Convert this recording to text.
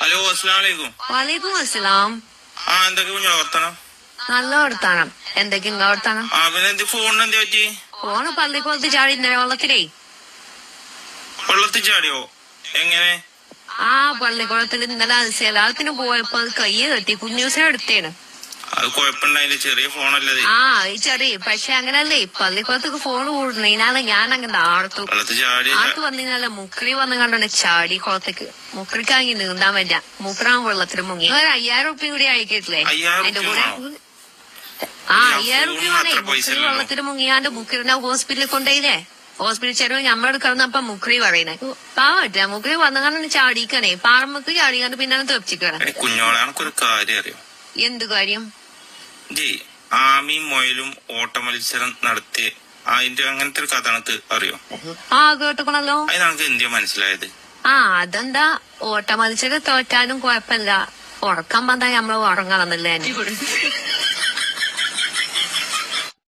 Hello അസ്സലാമലൈക്കും. വലൈക്കും അസ്സലാം. എന്തൊക്കെ കുഞ്ഞു വർത്തനം? നല്ല വർത്താനം. എന്തൊക്കെ ഇങ്ങ വർത്താനം? പിന്നെ എന്ത് ഫോണിന് എന്ത് പറ്റി? ഫോണ് പള്ളിക്കുളത്ത് ചാടി ഇന്നലെ വെള്ളത്തിലേ. വെള്ളത്തിൽ ചാടിയോ? എങ്ങനെ? പള്ളിക്കുളത്തിൽ ഇന്നലെ സലാത്തിന് പോയപ്പോ കൈ കെട്ടി കുഞ്ഞൂസിനെ എടുത്തേന്. അത് കുഴപ്പമുണ്ടായില്ല, ചെറിയ ഫോണല്ലേ? ചെറിയ പക്ഷെ അങ്ങനല്ലേ പള്ളിക്കുളത്തേക്ക് ഫോൺ കൂടുന്നതിനാല് ഞാൻ അങ്ങനെ ആർത്തു വന്നതിനാല് മുക്കറി വന്ന് കണ്ടോണ്ട് ചാടി കുളത്തേക്ക്. മുക്കറിക്കാങ്ങി നീന്താൻ പറ്റാ, മുക്കറാൻ വെള്ളത്തിൽ മുങ്ങി. 5000 റുപ്യ കൂടി അയക്കിട്ടില്ലേ അതിന്റെ കൂടെ? 5000 റുപ്യ വേണേ. മുക്കറി വെള്ളത്തിൽ മുങ്ങിയാണ്ട് മുക്കറിനെ ഹോസ്പിറ്റലിൽ കൊണ്ടുപോയില്ലേ. ഹോസ്പിറ്റൽ ചെലവ് ഞമ്മളോട് കിടന്നപ്പ മുക്കറി പറയുന്നേ പാവറ്റ. മുക്കറി വന്നുകാണ്ട് ചാടിക്കണേ, പാറമ്മക്ക് ചാടിക്കാണ്ട് പിന്നെ തെപ്പിച്ചിക്കണേ. കുഞ്ഞോളാണൊരു കാര്യം അറിയോ? എന്ത് കാര്യം? ആമയും മൊയലും ഓട്ട മത്സരം നടത്തി അതിന്റെ അങ്ങനത്തെ ഒരു കഥ എനിക്ക് അറിയോ? കേട്ടുക്കണല്ലോ. അത് നമുക്ക് എന്തിയാ മനസ്സിലായത്? അതെന്താ ഓട്ട മത്സരം തോറ്റാലും കുഴപ്പമില്ല, ഉറക്കം വന്നാൽ നമ്മള് ഉറങ്ങണമെന്നില്ലേ.